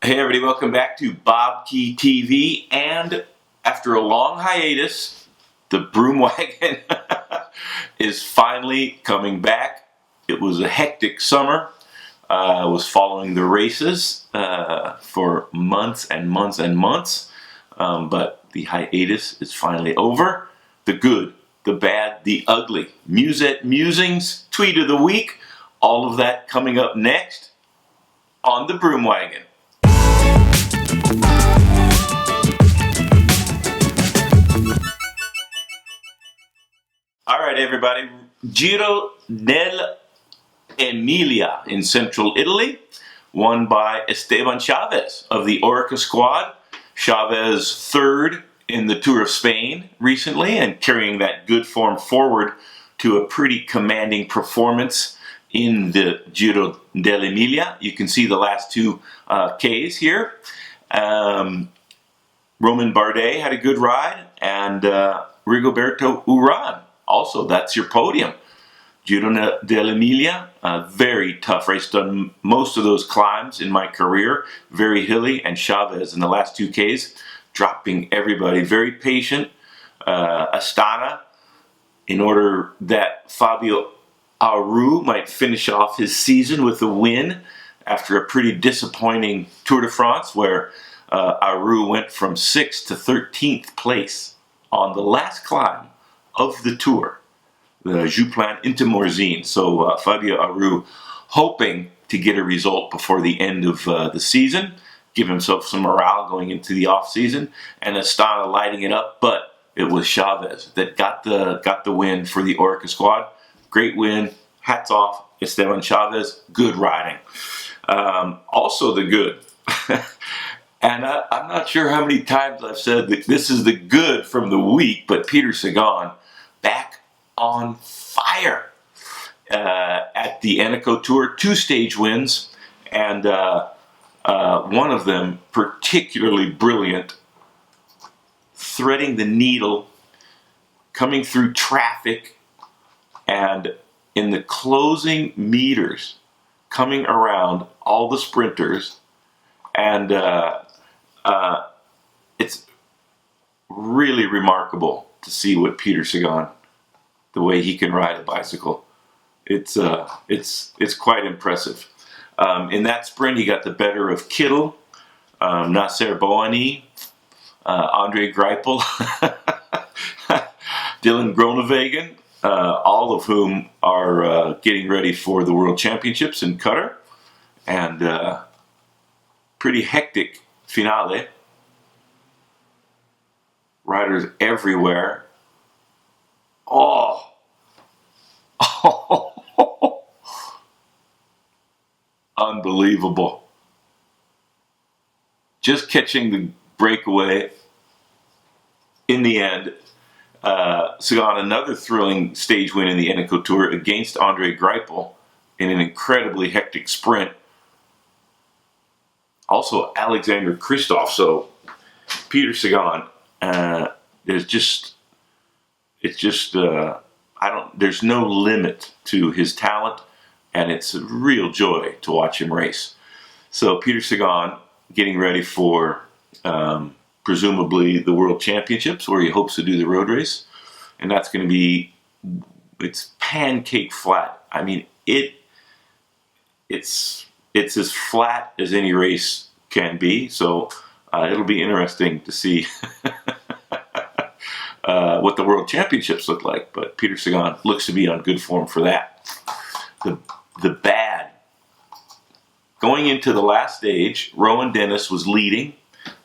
Hey everybody, welcome back to BobkeTV, and after a long hiatus, the Broom Wagon is finally coming back. It was a hectic summer. I was following the races for months and months and months, but the hiatus is finally over. The good, the bad, the ugly, Musette Musings, Tweet of the Week, all of that coming up next on the Broom Wagon. All right, everybody. Giro dell'Emilia in central Italy, won by Esteban Chaves of the Orica squad. Chaves third in the Tour of Spain recently and carrying that good form forward to a pretty commanding performance in the Giro dell'Emilia. You can see the last two Ks here. Roman Bardet had a good ride, and Rigoberto Urán. Also, that's your podium. Giro dell'Emilia, a very tough race. Done most of those climbs in my career. Very hilly, and Chaves in the last two Ks, dropping everybody. Very patient. Astana, in order that Fabio Aru might finish off his season with a win after a pretty disappointing Tour de France, where Aru went from 6th to 13th place on the last climb of the Tour, the Juplin into Morzine. So Fabio Aru hoping to get a result before the end of the season, give himself some morale going into the off season, and Astana lighting it up. But it was Chaves that got the win for the Orica squad. Great win. Hats off, Esteban Chaves. Good riding. Also the good. And I'm not sure how many times I've said that this is the good from the week, but Peter Sagan back on fire at the Eneco Tour. 2 stage wins, and one of them particularly brilliant, threading the needle, coming through traffic, and in the closing meters, coming around all the sprinters, and it's really remarkable to see what Peter Sagan, the way he can ride a bicycle. It's quite impressive. In that sprint, he got the better of Kittel, Nasser Boani, Andre Greipel, Dylan Groenewegen, all of whom are getting ready for the World Championships in Qatar, and pretty hectic finale. Riders everywhere. Oh. Unbelievable. Just catching the breakaway in the end. Sagan, another thrilling stage win in the Eneco Tour against Andre Greipel in an incredibly hectic sprint. Also, Alexander Kristoff. So, Peter Sagan, there's no limit to his talent, and it's a real joy to watch him race. So, Peter Sagan getting ready for presumably the World Championships, where he hopes to do the road race, and that's going to be, it's pancake flat. I mean, it's as flat as any race can be, so it'll be interesting to see what the World Championships look like, but Peter Sagan looks to be on good form for that. The bad. Going into the last stage, Rowan Dennis was leading.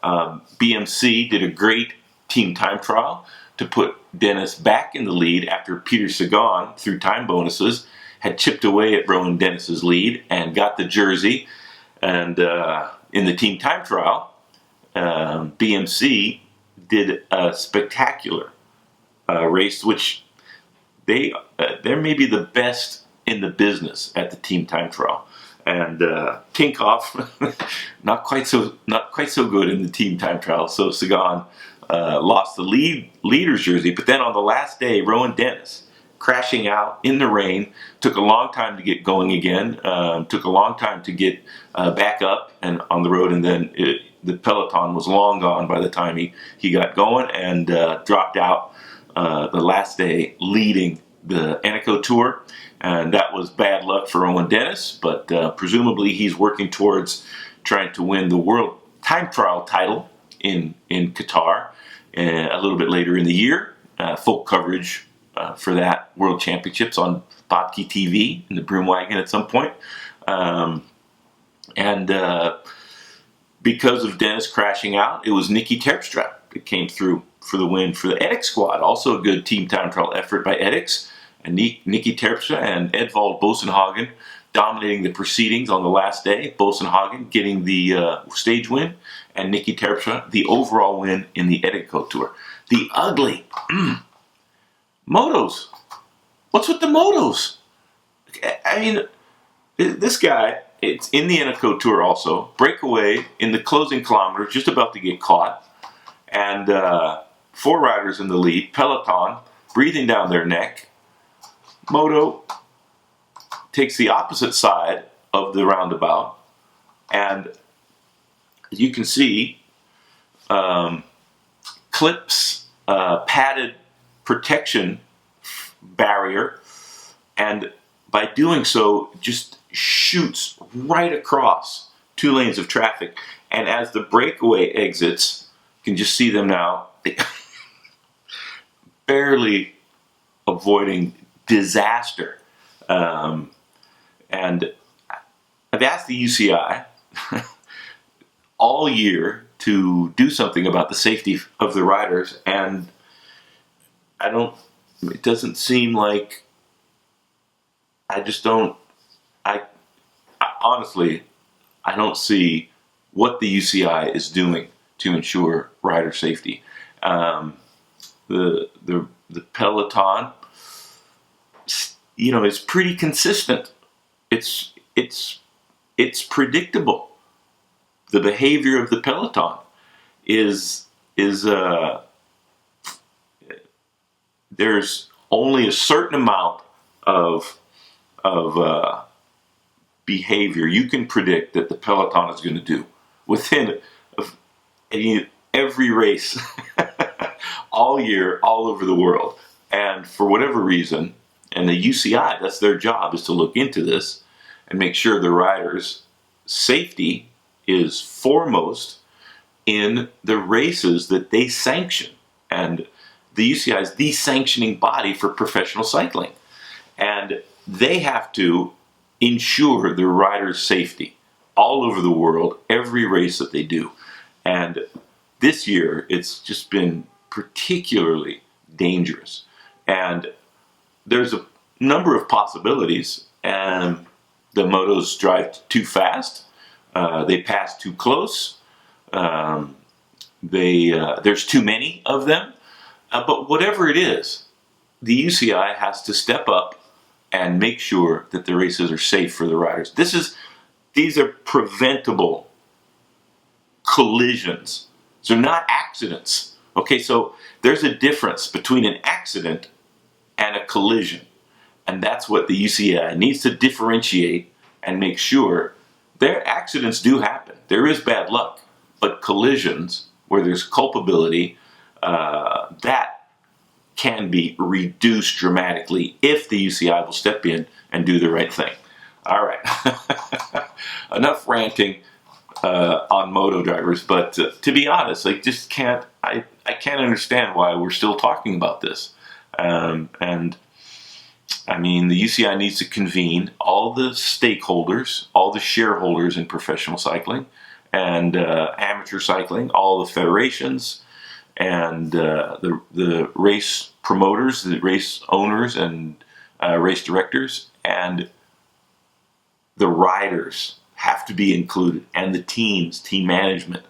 BMC did a great team time trial to put Dennis back in the lead after Peter Sagan, through time bonuses, had chipped away at Rowan Dennis's lead and got the jersey. And in the team time trial, BMC did a spectacular race, which they're maybe the best in the business at the team time trial. And Tinkoff, not quite so good in the team time trial. So Sagan lost the leader's jersey. But then on the last day, Rowan Dennis crashing out in the rain. Took a long time to get going again. Took a long time to get back up and on the road, and then the peloton was long gone by the time he got going, and dropped out the last day leading the Eneco Tour. And that was bad luck for Owen Dennis, but presumably he's working towards trying to win the World Time Trial title in Qatar a little bit later in the year. Full coverage for that World Championships on BobkeTV in the Broom Wagon at some point. Because of Dennis crashing out, it was Nicky Terpstra that came through for the win for the Eneco squad. Also a good team time trial effort by Eneco. And Nicky Terpstra and Edvald Boasson-Hagen dominating the proceedings on the last day. Boasson-Hagen getting the stage win, and Nicky Terpstra the overall win in the Eneco Tour. The ugly motos. What's with the motos? I mean, this guy, it's in the Eneco Tour also. Breakaway in the closing kilometer, just about to get caught. And 4 riders in the lead. Peloton breathing down their neck. Moto takes the opposite side of the roundabout, and as you can see, clips padded protection barrier, and by doing so just shoots right across 2 lanes of traffic. And as the breakaway exits, you can just see them now barely avoiding disaster. And I've asked the UCI all year to do something about the safety of the riders, and it doesn't seem like, honestly, I don't see what the UCI is doing to ensure rider safety. The peloton, is pretty consistent. It's predictable. The behavior of the peloton is there's only a certain amount of behavior you can predict that the peloton is going to do within every race all year, all over the world. And for whatever reason, and the UCI, that's their job, is to look into this and make sure the riders' safety is foremost in the races that they sanction. And the UCI is the sanctioning body for professional cycling. And they have to ensure the riders' safety all over the world, every race that they do. And this year, it's just been particularly dangerous. And there's a number of possibilities. And the motos drive too fast. They pass too close. There's too many of them. But whatever it is, the UCI has to step up and make sure that the races are safe for the riders. These are preventable collisions. So not accidents. Okay, so there's a difference between an accident and a collision. And that's what the UCI needs to differentiate and make sure. Their accidents do happen. There is bad luck. But collisions, where there's culpability, that can be reduced dramatically if the UCI will step in and do the right thing. All right. Enough ranting on moto drivers, but to be honest, I can't understand why we're still talking about this. And I mean, the UCI needs to convene all the stakeholders, all the shareholders in professional cycling and amateur cycling, all the federations and the race promoters, the race owners and race directors, and the riders have to be included, and the team management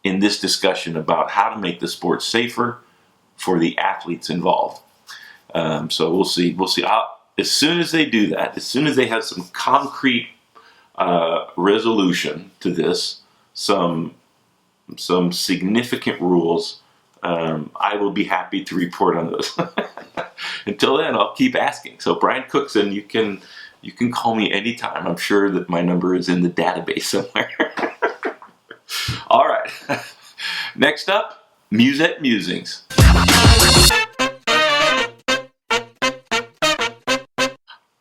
in this discussion about how to make the sport safer for the athletes involved. So we'll see. As soon as they do that, as soon as they have some concrete resolution to this, some significant rules I will be happy to report on those. Until then, I'll keep asking. So Brian Cookson, you can call me anytime. I'm sure that my number is in the database somewhere. All right. Next up, Musette Musings.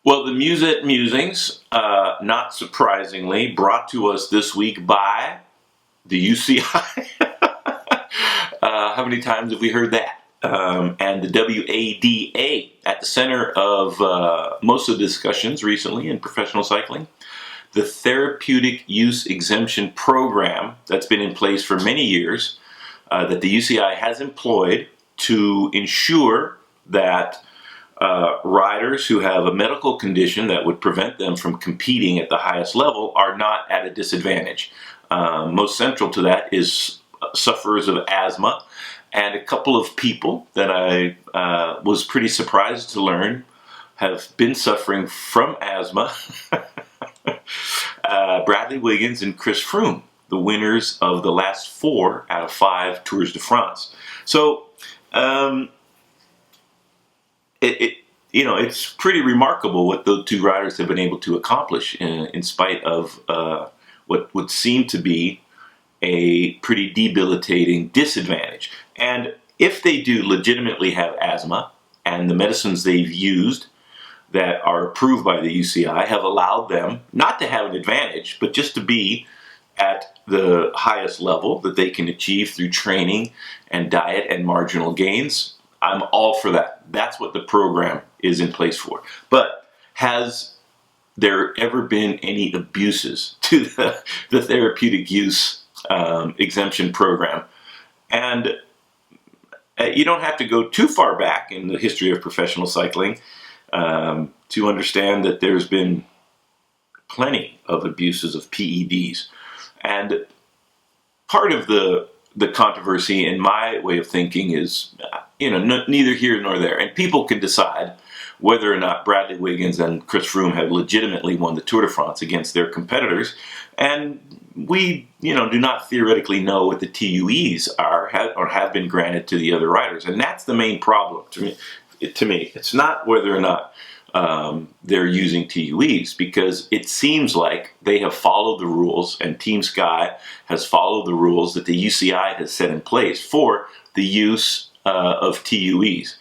Well, the Musette Musings, not surprisingly, brought to us this week by the UCI. How many times have we heard that? And the WADA, at the center of most of the discussions recently in professional cycling. The Therapeutic Use Exemption Program that's been in place for many years, that the UCI has employed to ensure that riders who have a medical condition that would prevent them from competing at the highest level are not at a disadvantage. Most central to that is sufferers of asthma, and a couple of people that I was pretty surprised to learn have been suffering from asthma. Bradley Wiggins and Chris Froome, the winners of the last 4 out of 5 Tours de France. So it's pretty remarkable what those 2 riders have been able to accomplish in spite of what would seem to be a pretty debilitating disadvantage. And if they do legitimately have asthma, and the medicines they've used that are approved by the UCI have allowed them not to have an advantage, but just to be at the highest level that they can achieve through training and diet and marginal gains, I'm all for that. That's what the program is in place for. But has there ever been any abuses to the therapeutic use exemption program? And you don't have to go too far back in the history of professional cycling to understand that there's been plenty of abuses of PEDs. And part of the controversy, in my way of thinking, is neither here nor there. And people can decide whether or not Bradley Wiggins and Chris Froome have legitimately won the Tour de France against their competitors. And we, do not theoretically know what the TUEs are or have been granted to the other riders. And that's the main problem to me. It's not whether or not they're using TUEs, because it seems like they have followed the rules, and Team Sky has followed the rules that the UCI has set in place for the use of TUEs.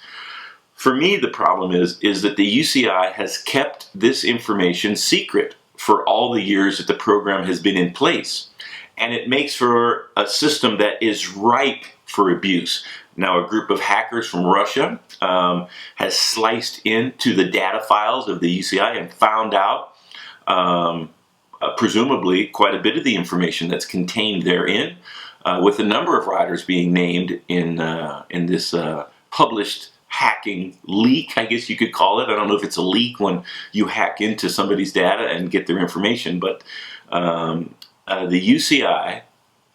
For me, the problem is that the UCI has kept this information secret for all the years that the program has been in place. And it makes for a system that is ripe for abuse. Now, a group of hackers from Russia has sliced into the data files of the UCI and found out, presumably, quite a bit of the information that's contained therein, with a number of riders being named in this published hacking leak, I guess you could call it. I don't know if it's a leak when you hack into somebody's data and get their information, but the UCI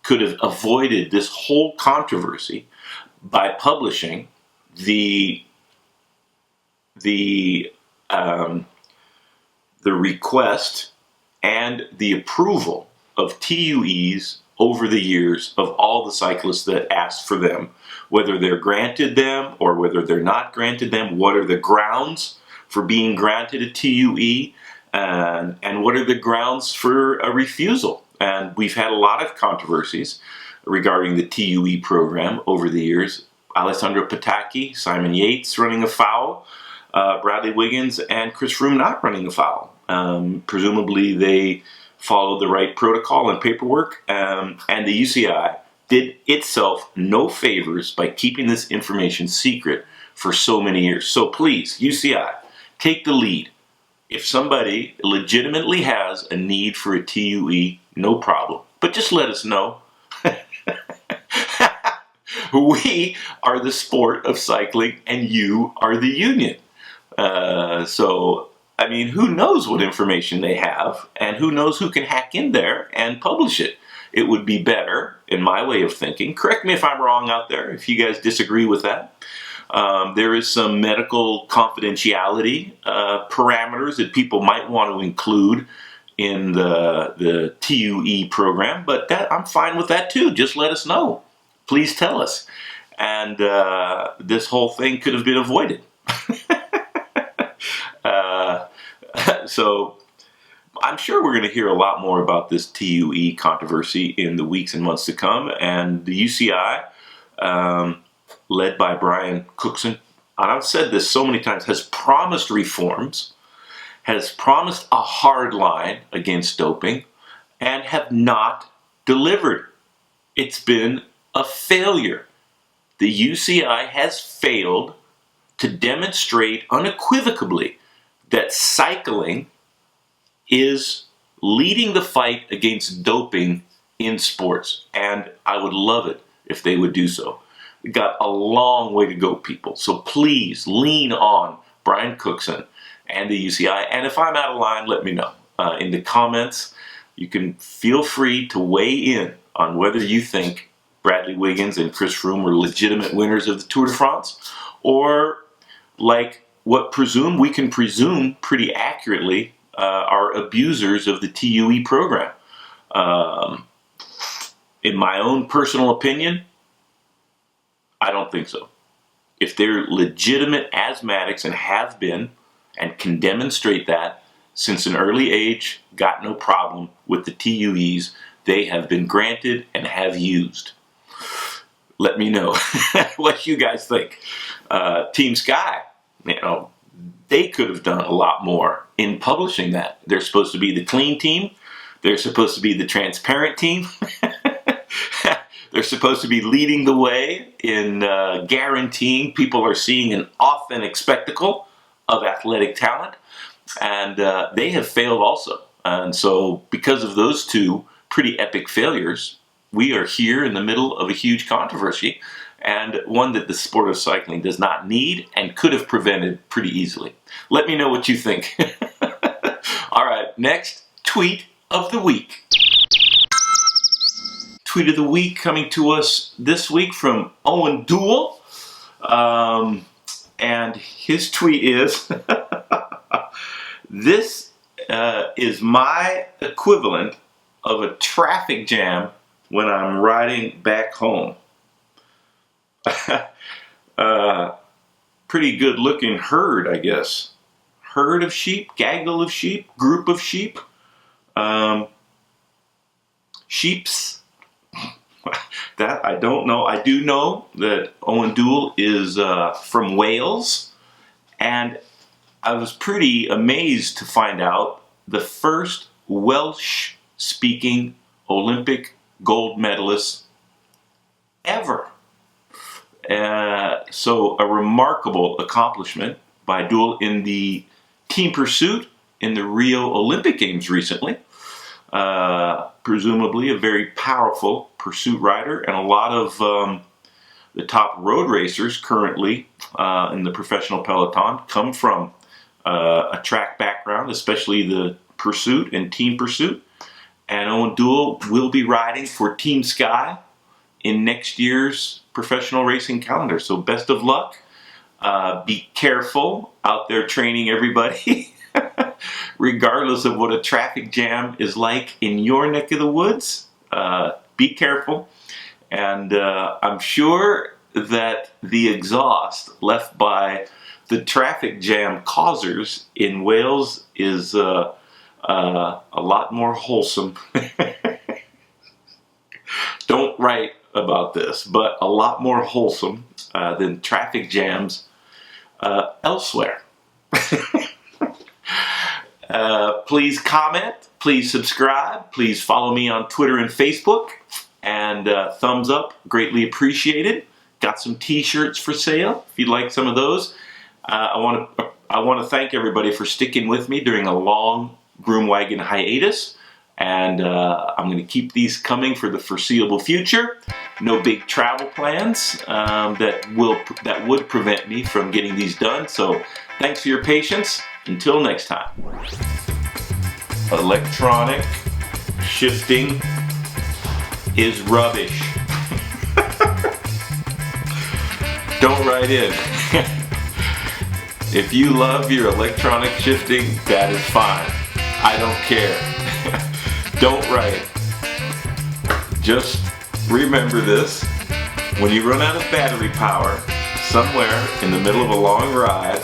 could have avoided this whole controversy by publishing the request and the approval of TUEs over the years of all the cyclists that asked for them, whether they're granted them or whether they're not granted them, what are the grounds for being granted a TUE, and what are the grounds for a refusal. And we've had a lot of controversies regarding the TUE program over the years. Alessandro Patacchi, Simon Yates running afoul, Bradley Wiggins and Chris Froome not running afoul. Presumably they followed the right protocol and paperwork, and the UCI did itself no favors by keeping this information secret for so many years. So please, UCI, take the lead. If somebody legitimately has a need for a TUE, no problem. But just let us know. We are the sport of cycling, and you are the union. So, I mean, who knows what information they have, and who knows who can hack in there and publish it. It would be better, in my way of thinking. Correct me if I'm wrong out there, if you guys disagree with that. There is some medical confidentiality parameters that people might want to include in the TUE program, but I'm fine with that too. Just let us know. Please tell us. and this whole thing could have been avoided. So I'm sure we're going to hear a lot more about this TUE controversy in the weeks and months to come, and the UCI, led by Brian Cookson, and I've said this so many times, has promised reforms, has promised a hard line against doping, and have not delivered. It's been a failure. The UCI has failed to demonstrate unequivocally that cycling is leading the fight against doping in sports, and I would love it if they would do so. We've got a long way to go, people, so please lean on Brian Cookson and the UCI, and if I'm out of line, let me know. In the comments, you can feel free to weigh in on whether you think Bradley Wiggins and Chris Froome were legitimate winners of the Tour de France, or like what we can presume pretty accurately are abusers of the TUE program. In my own personal opinion, I don't think so. If they're legitimate asthmatics and have been, and can demonstrate that since an early age, got no problem with the TUEs they have been granted and have used. Let me know what you guys think. Team Sky, they could have done a lot more in publishing that. They're supposed to be the clean team. They're supposed to be the transparent team. They're supposed to be leading the way in guaranteeing people are seeing an authentic spectacle of athletic talent, and they have failed also. And so because of those two pretty epic failures, we are here in the middle of a huge controversy, and one that the sport of cycling does not need and could have prevented pretty easily. Let me know what you think. All right, next, tweet of the week. Tweet of the week coming to us this week from Owen Duell. And his tweet is, this is my equivalent of a traffic jam when I'm riding back home. Pretty good looking herd, I guess. Herd of sheep, gaggle of sheep, group of sheep. Sheeps. That I don't know. I do know that Owen Duell is from Wales, and I was pretty amazed to find out the first Welsh-speaking Olympic gold medalist ever. So a remarkable accomplishment by Duell in the team pursuit in the Rio Olympic Games recently. Presumably a very powerful pursuit rider, and a lot of the top road racers currently in the professional peloton come from a track background, especially the pursuit and team pursuit. And Owen Duell will be riding for Team Sky in next year's professional racing calendar. So best of luck. Be careful out there training everybody. Regardless of what a traffic jam is like in your neck of the woods, be careful. And I'm sure that the exhaust left by the traffic jam causers in Wales is a lot more wholesome. Don't write about this, but a lot more wholesome than traffic jams elsewhere. Please comment, please subscribe, please follow me on Twitter and Facebook, and thumbs up, greatly appreciated. Got some t-shirts for sale if you'd like some of those. I want to thank everybody for sticking with me during a long Broom Wagon hiatus, and I'm going to keep these coming for the foreseeable future. No big travel plans that would prevent me from getting these done, so thanks for your patience. Until next time. Electronic shifting is rubbish. Don't write in. If you love your electronic shifting, that is fine. I don't care. Don't write. Just remember this. when you run out of battery power somewhere in the middle of a long ride,